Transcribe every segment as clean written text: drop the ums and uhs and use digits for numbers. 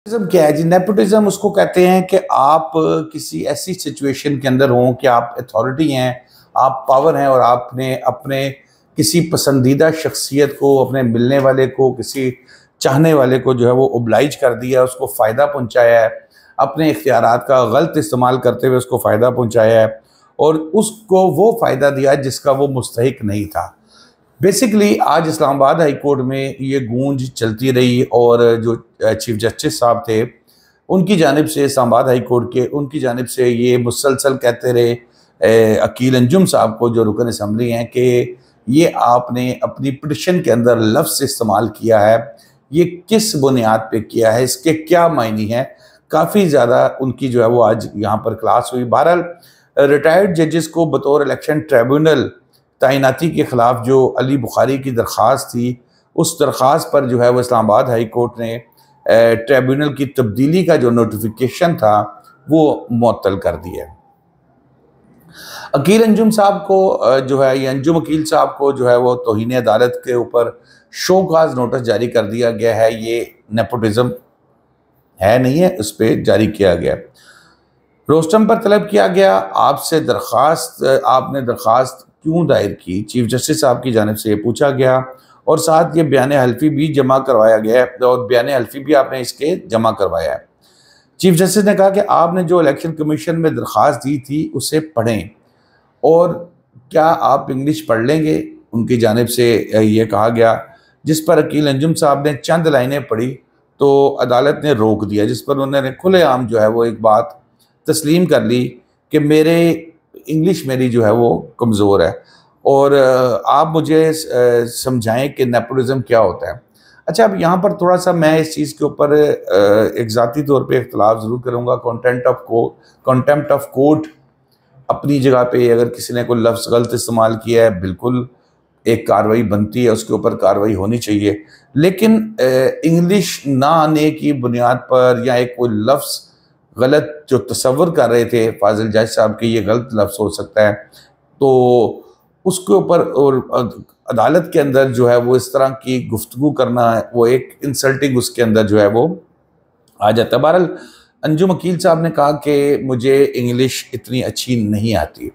Nepotism क्या है जी? Nepotism उसको कहते हैं कि आप किसी ऐसी सिचुएशन के अंदर हों कि आप अथॉरिटी हैं, आप पावर हैं और आपने अपने किसी पसंदीदा शख्सियत को, अपने मिलने वाले को, किसी चाहने वाले को जो है वो ओब्लाइज कर दिया, उसको फ़ायदा पहुंचाया है, अपने इख्तियारात का गलत इस्तेमाल करते हुए उसको फ़ायदा पहुंचाया है और उसको वो फ़ायदा दिया जिसका वो मुस्तहिक नहीं था। बेसिकली आज इस्लामाबाद हाई कोर्ट में ये गूंज चलती रही और जो चीफ जस्टिस साहब थे उनकी जानिब से, इस्लामाबाद हाई कोर्ट के उनकी जानिब से ये मुसलसल कहते रहे अकील अंजुम साहब को, जो रुकन असम्बली हैं, कि ये आपने अपनी पिटिशन के अंदर लफ्ज़ इस्तेमाल किया है, ये किस बुनियाद पे किया है, इसके क्या मायने हैं। काफ़ी ज़्यादा उनकी जो है वो आज यहाँ पर क्लास हुई। बहरहाल रिटायर्ड जजेस को बतौर इलेक्शन ट्रिब्यूनल तैनाती के ख़िलाफ़ जो अली बुखारी की दरख्वास्त थी, उस दरख्वास्त पर जो है वो इस्लामाबाद हाई कोर्ट ने ट्रिब्यूनल की तब्दीली का जो नोटिफिकेशन था वो मुअत्तल कर दिया। अकील अंजुम साहब को जो है, ये अंजुम अकील साहब को जो है वो तौहीन अदालत के ऊपर शोकाज नोटिस जारी कर दिया गया है। ये नेपोटिज्म है नहीं है, उस पर जारी किया गया। रोस्टम पर तलब किया गया आपसे दरख्वास्त, आपने दरख्वास्त क्यों दायर की, चीफ जस्टिस साहब की जानिब से ये पूछा गया और साथ ये बयान हल्फी भी जमा करवाया गया है और बयान हल्फी भी आपने इसके जमा करवाया है। चीफ जस्टिस ने कहा कि आपने जो इलेक्शन कमीशन में दरख्वास्त दी थी उसे पढ़ें और क्या आप इंग्लिश पढ़ लेंगे, उनकी जानिब से ये कहा गया, जिस पर अकील अंजुम साहब ने चंद लाइनें पढ़ी तो अदालत ने रोक दिया, जिस पर उन्होंने खुलेआम जो है वो एक बात तस्लीम कर ली कि इंग्लिश मेरी जो है वो कमज़ोर है और आप मुझे समझाएं कि नेपोटिज्म क्या होता है। अच्छा, अब यहाँ पर थोड़ा सा मैं इस चीज़ के ऊपर एक ज़ाती तौर पे इख्तलाफ ज़रूर करूँगा। कॉन्टेम्प्ट ऑफ कोर्ट अपनी जगह पे, अगर किसी ने कोई लफ्ज़ गलत इस्तेमाल किया है, बिल्कुल एक कार्रवाई बनती है, उसके ऊपर कार्रवाई होनी चाहिए। लेकिन इंग्लिश ना आने की बुनियाद पर या एक कोई लफ्ज़ गलत जो तसव्वुर कर रहे थे फाजिल जज साहब के, ये गलत लफ्ज़ हो सकता है, तो उसके ऊपर और अदालत के अंदर जो है वो इस तरह की गुफ्तगू करना, वो एक इंसल्टिंग उसके अंदर जो है वो आ जाता है। बहरहाल अंजुम अकील साहब ने कहा कि मुझे इंग्लिश इतनी अच्छी नहीं आती।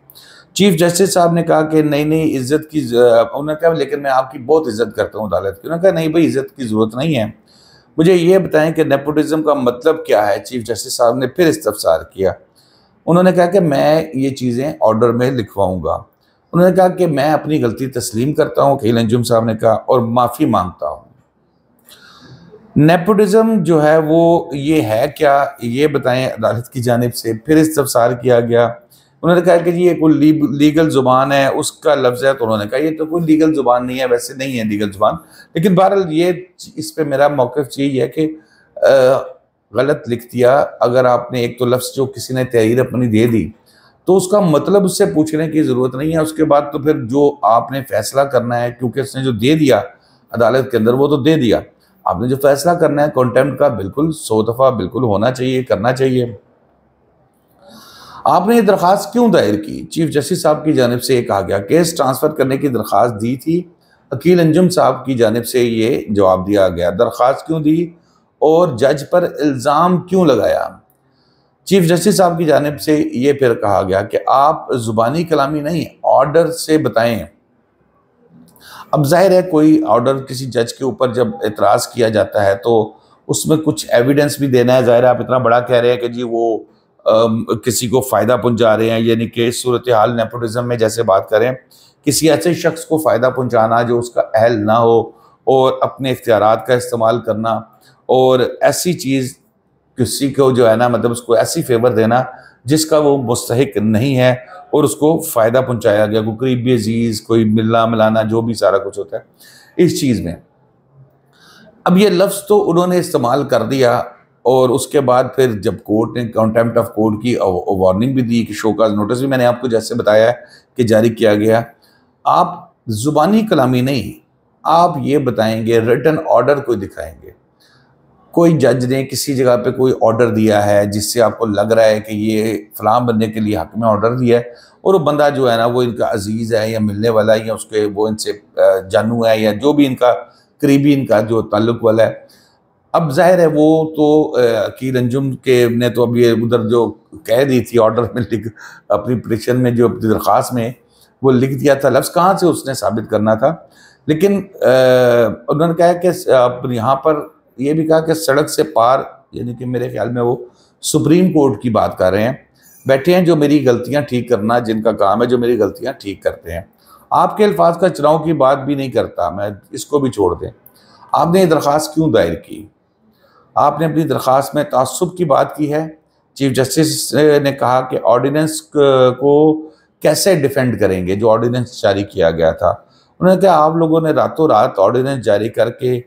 चीफ जस्टिस साहब ने कहा कि नहीं इज़्ज़त की, उन्होंने कहा लेकिन मैं आपकी बहुत इज़्ज़त करता हूँ अदालत की। उन्होंने कहा नहीं भाई, इज़्ज़त की ज़रूरत नहीं है, मुझे ये बताएं कि नेपोटिज्म का मतलब क्या है। चीफ जस्टिस साहब ने फिर इस्तफसार किया। उन्होंने कहा कि मैं ये चीज़ें ऑर्डर में लिखवाऊंगा। उन्होंने कहा कि मैं अपनी गलती तस्लीम करता हूँ, अकील अंजुम साहब ने कहा, और माफ़ी मांगता हूँ। नेपोटिज्म जो है वो ये है क्या, ये बताएं अदालत की जानिब से। फिर इस्तफसार किया गया। उन्होंने कहा कि जी ये कोई लीगल ज़ुबान है, उसका लफ्ज़ है, तो उन्होंने कहा ये तो कोई लीगल ज़ुबान नहीं है, वैसे नहीं है लीगल ज़ुबान। लेकिन बहरहाल ये, इस पे मेरा मौक़िफ़ यही है कि गलत लिख दिया। अगर आपने एक तो लफ्ज़ जो किसी ने तहरीर अपनी दे दी तो उसका मतलब उससे पूछने की ज़रूरत नहीं है। उसके बाद तो फिर जो आपने फ़ैसला करना है, क्योंकि उसने जो दे दिया अदालत के अंदर वो तो दे दिया, आपने जो फ़ैसला करना है कॉन्टेम्प्ट का, बिल्कुल 100 दफ़ा बिल्कुल होना चाहिए, करना चाहिए। आपने ये दरख्वास्त क्यों दायर की, चीफ जस्टिस साहब की जानिब से ये कहा गया। केस ट्रांसफ़र करने की दरख्वास्त दी थी, अकील अंजुम साहब की जानिब से ये जवाब दिया गया। दरख्वास्त क्यों दी और जज पर इल्ज़ाम क्यों लगाया, चीफ जस्टिस साहब की जानिब से ये फिर कहा गया कि आप ज़ुबानी कलामी नहीं, ऑर्डर से बताएं। अब जाहिर है कोई ऑर्डर किसी जज के ऊपर जब एतराज़ किया जाता है तो उसमें कुछ एविडेंस भी देना है। जाहिर है आप इतना बड़ा कह रहे हैं कि जी वो किसी को फ़ायदा पहुंचा रहे हैं, यानी कि सूरत हाल नेपोटिज्म में जैसे बात करें, किसी ऐसे शख्स को फ़ायदा पहुंचाना जो उसका अहल ना हो और अपने इख्तियारात का इस्तेमाल करना, और ऐसी चीज़ किसी को जो है ना, मतलब उसको ऐसी फेवर देना जिसका वो मुस्तहिक नहीं है और उसको फ़ायदा पहुंचाया गया, कोई करीबी अजीज़, कोई मिलना मिलाना, जो भी सारा कुछ होता है इस चीज़ में। अब ये लफ्ज़ तो उन्होंने इस्तेमाल कर दिया और उसके बाद फिर जब कोर्ट ने कॉन्टेम्प्ट ऑफ कोर्ट की वार्निंग भी दी कि शोकाज नोटिस भी मैंने आपको जैसे बताया है कि जारी किया गया। आप ज़ुबानी कलामी नहीं, आप ये बताएंगे, रिटन ऑर्डर कोई दिखाएंगे। कोई जज ने किसी जगह पे कोई ऑर्डर दिया है जिससे आपको लग रहा है कि ये फ़लाँ बंदे के लिए हक़ में ऑर्डर दिया है और वो बंदा जो है ना वो इनका अजीज़ है या मिलने वाला है या उसके वो इनसे जानू है या जो भी इनका करीबी इनका जो ताल्लुक़ वाला है, अब जाहिर है वो तो अकील अंजुम के ने तो अब ये उधर जो कह दी थी ऑर्डर में लिख, अपनी पिटिशन में जो अपनी दरख्वास्त में वो लिख दिया था, लफ्ज़ कहाँ से उसने साबित करना था। लेकिन उन्होंने कहा कि अब यहाँ पर ये भी कहा कि सड़क से पार, यानी कि मेरे ख्याल में वो सुप्रीम कोर्ट की बात कर रहे हैं, बैठे हैं जो मेरी गलतियाँ ठीक करना, जिनका काम है जो मेरी गलतियाँ ठीक करते हैं। आपके अल्फाज का चुनाव की बात भी नहीं करता, मैं इसको भी छोड़ दें। आपने ये दरख्वास्त क्यों दायर की? आपने अपनी दरख्वास्त में तासुब की बात की है। चीफ जस्टिस ने कहा कि ऑर्डिनेंस को कैसे डिफेंड करेंगे, जो ऑर्डिनेंस जारी किया गया था। उन्होंने कहा आप लोगों ने रातों रात ऑर्डिनेंस जारी करके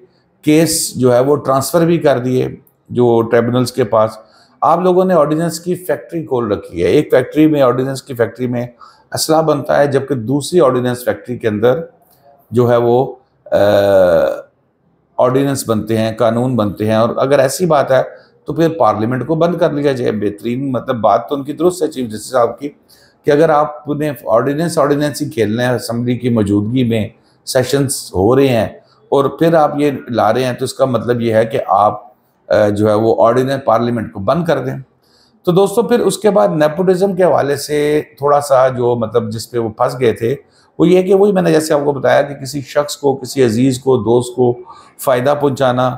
केस जो है वो ट्रांसफ़र भी कर दिए जो ट्रिब्यूनल्स के पास। आप लोगों ने ऑर्डिनेंस की फैक्ट्री खोल रखी है। एक फैक्ट्री में, ऑर्डिनेंस की फैक्ट्री में असला बनता है, जबकि दूसरी ऑर्डिनेंस फैक्ट्री के अंदर जो है वो ऑर्डिनेंस बनते हैं, कानून बनते हैं। और अगर ऐसी बात है तो फिर पार्लियामेंट को बंद कर लिया जाए। बेहतरीन, मतलब बात तो उनकी दुरुस्त है चीफ जस्टिस साहब की, कि अगर आपने ऑर्डिनेंस ही खेलना है, असम्बली की मौजूदगी में सेशंस हो रहे हैं और फिर आप ये ला रहे हैं, तो इसका मतलब ये है कि आप जो है वो ऑर्डिनेंस पार्लियामेंट को बंद कर दें। तो दोस्तों फिर उसके बाद नेपोटिज्म के हवाले से थोड़ा सा जो मतलब जिस पे वो फंस गए थे वो ये कि वही मैंने जैसे आपको बताया कि किसी शख्स को, किसी अजीज़ को, दोस्त को फ़ायदा पहुंचाना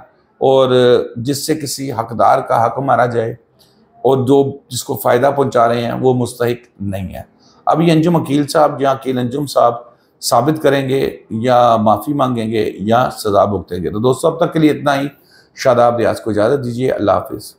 और जिससे किसी हकदार का हक मारा जाए और जो जिसको फ़ायदा पहुंचा रहे हैं वो मुस्तहिक नहीं है। अब ये अंजुम अकील साहब या अकील अंजुम साहब साबित करेंगे या माफ़ी मांगेंगे या सज़ा भुगतेंगे। तो दोस्तों अब तक के लिए इतना ही। शादाब रियाज को इजाज़त दीजिए। अल्लाह हाफिज़।